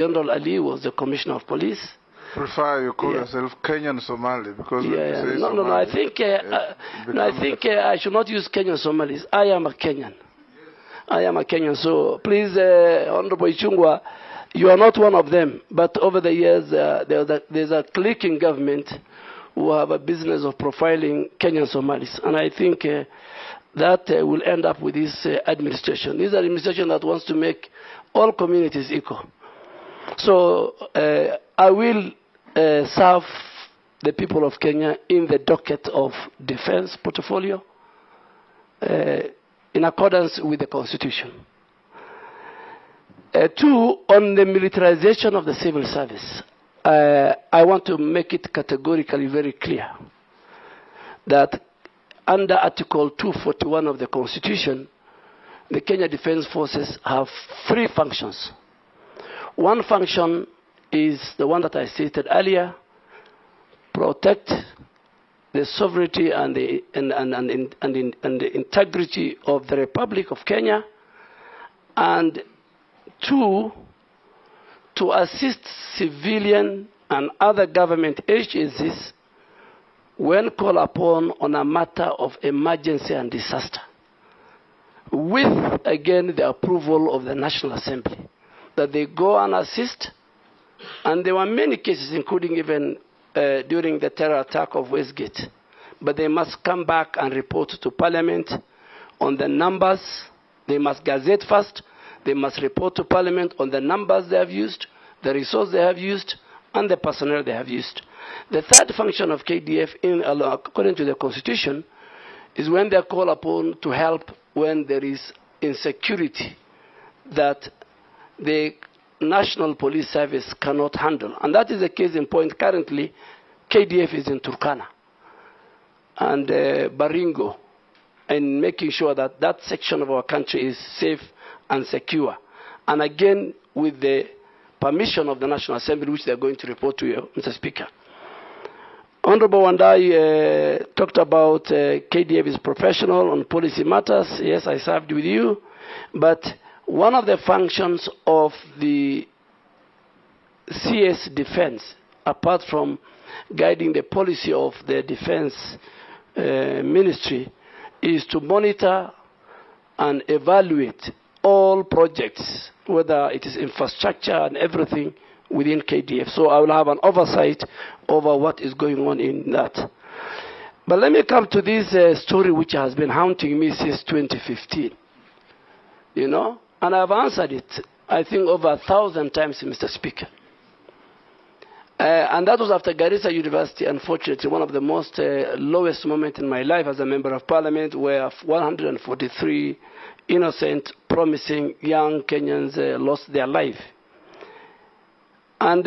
General Ali was the Commissioner of Police. Prefer you call yourself Kenyan Somali because when you say no, Somali, no. I think I should not use Kenyan Somalis. I am a Kenyan. I am a Kenyan. So please, Honorable Ichung'wah, you are not one of them. But over the years, there's a clique in government who have a business of profiling Kenyan Somalis, and I think that will end up with this administration. This is an administration that wants to make all communities equal. So I will serve the people of Kenya in the docket of defense portfolio in accordance with the Constitution. Two, on the militarization of the civil service, I want to make it categorically very clear that under Article 241 of the Constitution, the Kenya Defense Forces have three functions. One function is the one that I stated earlier: protect the sovereignty and the integrity of the Republic of Kenya, and two, to assist civilian and other government agencies when called upon on a matter of emergency and disaster, with, again, the approval of the National Assembly, that they go and assist. And there were many cases, including even during the terror attack of Westgate. But they must come back and report to Parliament on the numbers. They must gazette first. They must report to Parliament on the numbers they have used, the resources they have used, and the personnel they have used. The third function of KDF, according to the Constitution, is when they are called upon to help when there is insecurity that the National Police Service cannot handle. And that is the case in point. Currently, KDF is in Turkana and Baringo, and making sure that that section of our country is safe and secure. And again, with the permission of the National Assembly, which they are going to report to you, Mr. Speaker. Honorable Wandai talked about KDF is professional on policy matters. Yes, I served with you. But one of the functions of the CS Defense, apart from guiding the policy of the Defense Ministry, is to monitor and evaluate all projects, whether it is infrastructure and everything within KDF. So I will have an oversight over what is going on in that. But let me come to this story which has been haunting me since 2015. You know? And I've answered it, I think, over 1,000 times, Mr. Speaker. And that was after Garissa University, unfortunately, one of the most lowest moments in my life as a member of parliament, where 143 innocent, promising young Kenyans lost their life. And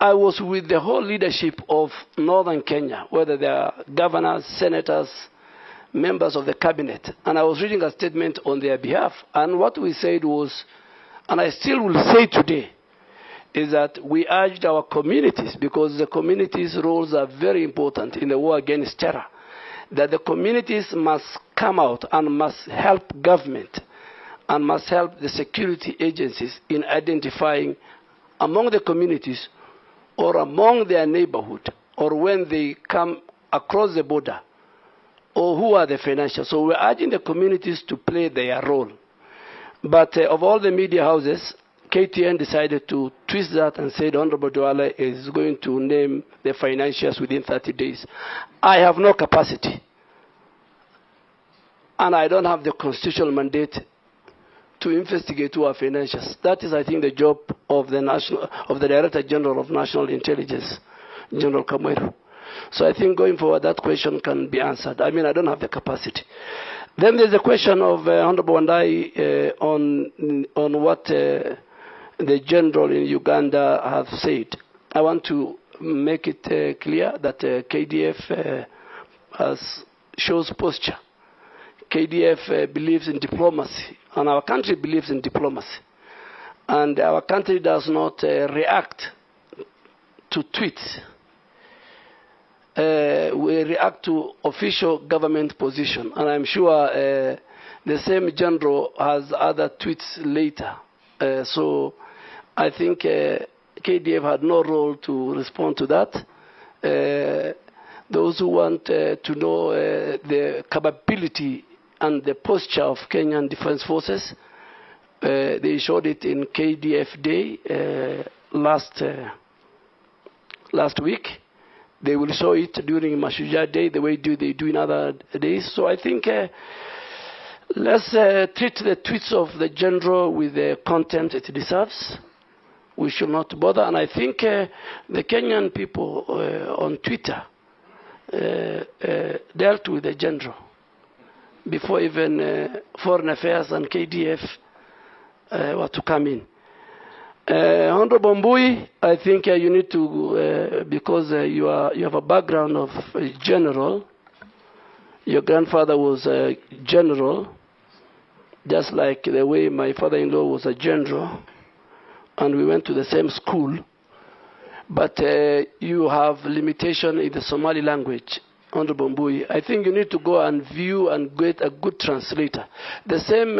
I was with the whole leadership of Northern Kenya, whether they are governors, senators, members of the cabinet, and I was reading a statement on their behalf. And what we said was, and I still will say today, is that we urged our communities, because the communities' roles are very important in the war against terror, that the communities must come out and must help government and must help the security agencies in identifying among the communities or among their neighborhood or when they come across the border, or who are the financial. So we're urging the communities to play their role. But of all the media houses, KTN decided to twist that and said Honorable Duale is going to name the financials within 30 days. I have no capacity. And I don't have the constitutional mandate to investigate who are financials. That is, I think, the job of the Director General of National Intelligence, General Kamweru. So I think going forward, that question can be answered. I mean, I don't have the capacity. Then there's a question of Honorable Wandai on what the general in Uganda have said. I want to make it clear that KDF shows posture. KDF believes in diplomacy, and our country believes in diplomacy. And our country does not react to tweets. We react to official government position. And I'm sure the same general has other tweets later. So I think KDF had no role to respond to that. Those who want to know the capability and the posture of Kenyan Defense Forces, they showed it in KDF Day last week. They will show it during Mashujaa Day the way they do in other days. So I think let's treat the tweets of the general with the contempt it deserves. We should not bother. And I think the Kenyan people on Twitter dealt with the general before even Foreign Affairs and KDF were to come in. Honorable Mbui, I think you need to, because you have a background of a general. Your grandfather was a general, just like the way my father-in-law was a general, and we went to the same school. But you have limitation in the Somali language, Honorable Mbui. I think you need to go and view and get a good translator. The same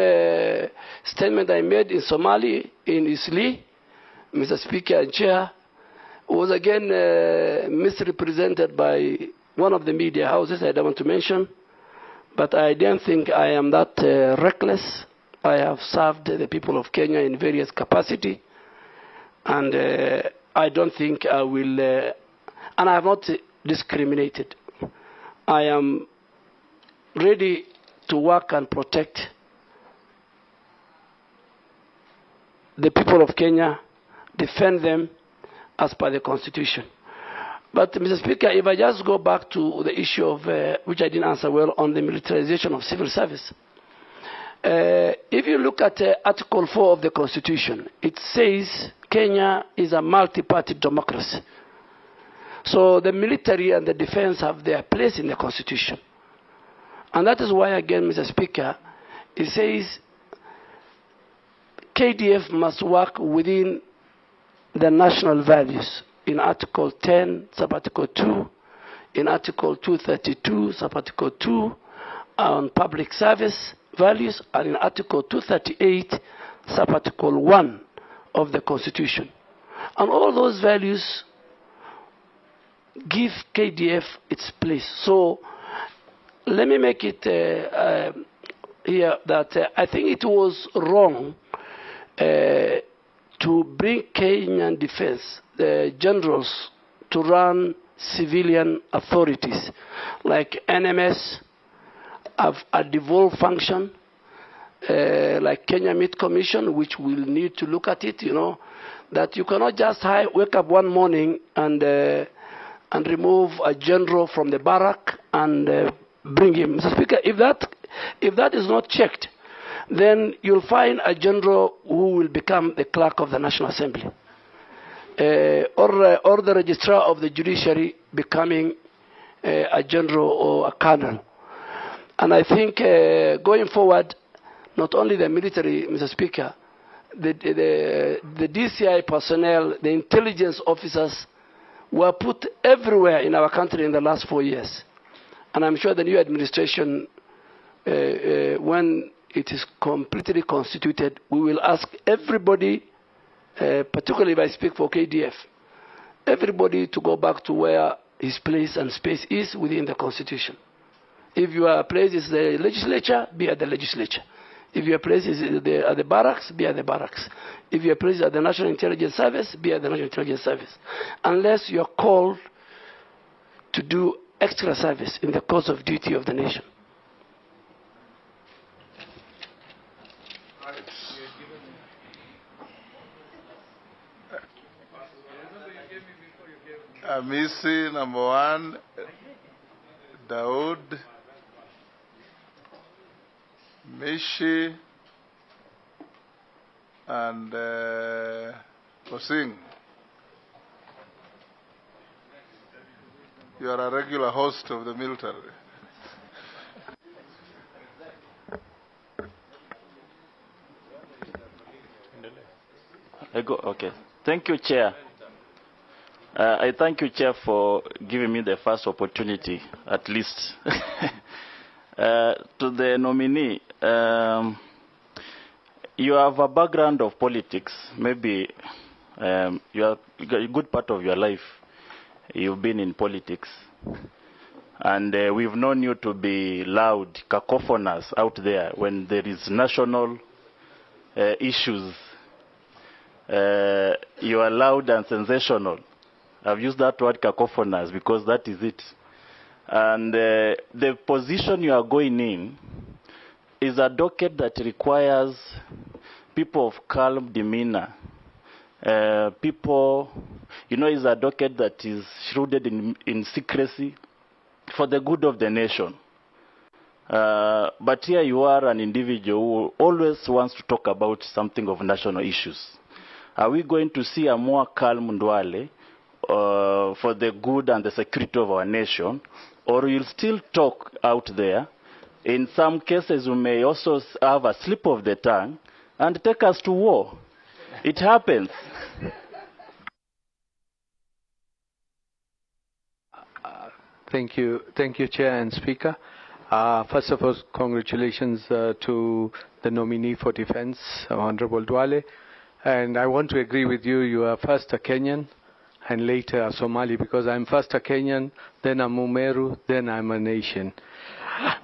statement I made in Somali, in Isli, Mr. Speaker and Chair, was again misrepresented by one of the media houses I don't want to mention. But I don't think I am that reckless. I have served the people of Kenya in various capacity. And I don't think I will, and I have not discriminated. I am ready to work and protect the people of Kenya, defend them as per the Constitution. But, Mr. Speaker, if I just go back to the issue of, which I didn't answer well, on the militarization of civil service. If you look at Article 4 of the Constitution, it says Kenya is a multi-party democracy. So the military and the defense have their place in the Constitution. And that is why, again, Mr. Speaker, it says KDF must work within the national values in Article 10, Sub-Article 2, in Article 232, Sub-Article 2, on public service values, and in Article 238, Sub-Article 1 of the Constitution. And all those values give KDF its place. So let me make it here that I think it was wrong to bring Kenyan defense generals to run civilian authorities like NMS have a devolved function, like Kenya Meat Commission, which will need to look at it, you know, that you cannot just wake up one morning and remove a general from the barrack and bring him. Mr. Speaker, if that is not checked, then you'll find a general who will become the clerk of the National Assembly, or the registrar of the judiciary becoming a general or a colonel. And I think going forward, not only the military, Mr. Speaker, the DCI personnel, the intelligence officers were put everywhere in our country in the last 4 years. And I'm sure the new administration, when it is completely constituted, we will ask everybody, particularly if I speak for KDF, everybody to go back to where his place and space is within the Constitution. If your place is the legislature, be at the legislature. If your place is at the barracks, be at the barracks. If your place is at the National Intelligence Service, be at the National Intelligence Service. Unless you're called to do extra service in the course of duty of the nation. Amisi, number 1, Daoud, Mishi, and Osing. You are a regular host of the military. Okay. Thank you, Chair. I thank you, Chair, for giving me the first opportunity, at least. To the nominee, you have a background of politics. Maybe you got a good part of your life, you've been in politics. And we've known you to be loud, cacophonous out there when there is national issues. You are loud and sensational. I've used that word cacophonous because that is it. And the position you are going in is a docket that requires people of calm demeanor. People, is a docket that is shrouded in secrecy for the good of the nation. But here you are an individual who always wants to talk about something of national issues. Are we going to see a more calm Duale for the good and the security of our nation? Or you'll still talk out there? In some cases, we may also have a slip of the tongue and take us to war. It happens. Thank you, Chair and Speaker. First of all, congratulations to the nominee for defense, Honorable Duale. And I want to agree with you. You are first a Kenyan and later a Somali, because I'm first a Kenyan, then a Mumeru, then I'm a nation.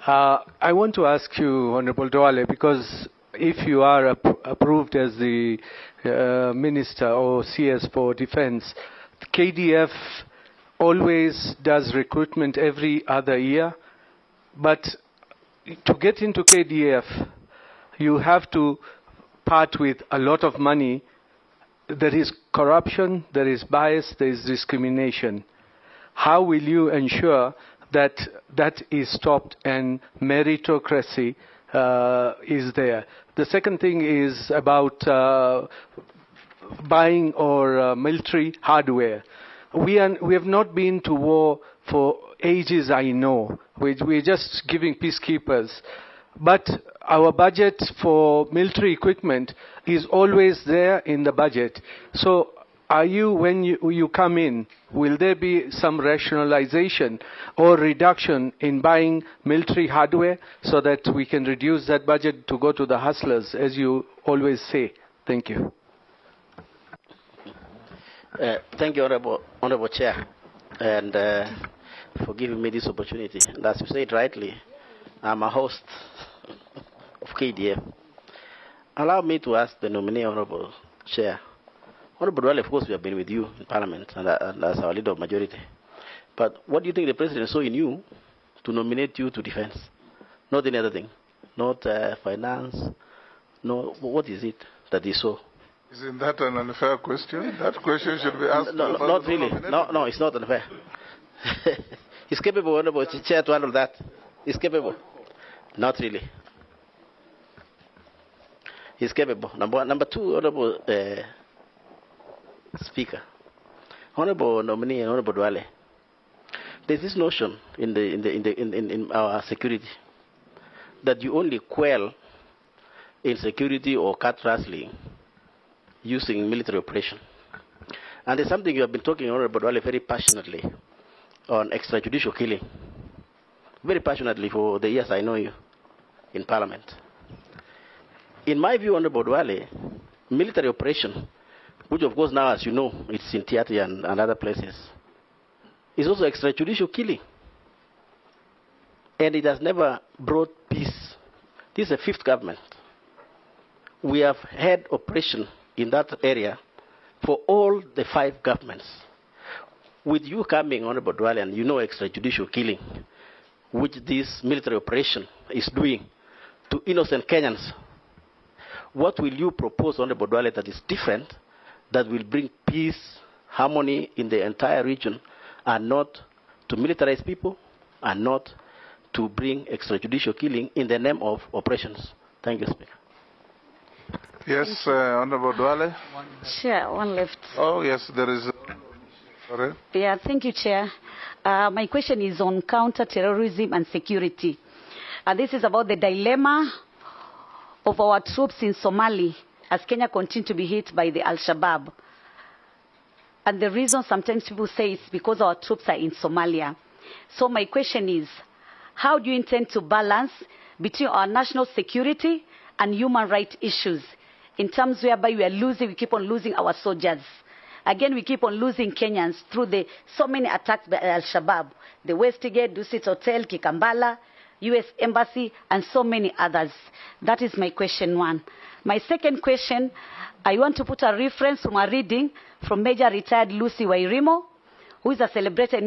I want to ask you, Honorable Duale, because if you are approved as the Minister or CS for Defense, KDF always does recruitment every other year, but to get into KDF, you have to part with a lot of money. There is corruption, there is bias, there is discrimination. How will you ensure that that is stopped and meritocracy is there? The second thing is about buying or military hardware. We have not been to war for ages, I know. We're just giving peacekeepers. But our budget for military equipment is always there in the budget. So are you, when you come in, will there be some rationalization or reduction in buying military hardware so that we can reduce that budget to go to the hustlers, as you always say? Thank you. Thank you, Honorable Chair, and for giving me this opportunity. And as you said rightly, I'm a host of KDF. Allow me to ask the nominee, Honorable Chair. Honorable Duale, of course, we have been with you in Parliament and as our leader of majority. But what do you think the President saw in you to nominate you to defense? Not any other thing. Not finance. No. What is it that he saw? Isn't that an unfair question? That question should be asked. No, not really. No, it's not unfair. He's capable, Honorable Chair, to handle that. He's capable. Not really. He's capable. Number two, Honorable Speaker, Honorable nominee and Honorable Duale. There's this notion in our security that you only quell insecurity or cat rustling using military operation. And there's something you have been talking, Honorable Duale, very passionately on extrajudicial killing. Very passionately for the years I know you in Parliament. In my view, Honorable Duale, military operation, which of course now, as you know, it's in Tiati and other places, is also extrajudicial killing. And it has never brought peace. This is the fifth government. We have had operation in that area for all the 5 governments. With you coming, Honorable Duale, and you know extrajudicial killing, which this military operation is doing to innocent Kenyans, what will you propose, Honorable Duale, that is different, that will bring peace, harmony in the entire region, and not to militarize people, and not to bring extrajudicial killing in the name of operations? Thank you, Speaker. Yes, Honorable Duale. Chair, one left. Oh, yes, there is. Sorry. Yeah, thank you, Chair. My question is on counter-terrorism and security. This is about the dilemma of our troops in Somalia as Kenya continues to be hit by the Al-Shabaab. And the reason sometimes people say it's because our troops are in Somalia. So my question is, how do you intend to balance between our national security and human rights issues, in terms whereby we keep on losing our soldiers. Again, we keep on losing Kenyans through so many attacks by Al-Shabaab, the Westgate, Dusit Hotel, Kikambala, U.S. Embassy, and so many others. That is my question 1. My second question, I want to put a reference from a reading from Major Retired Lucy Wairimo, who is a celebrated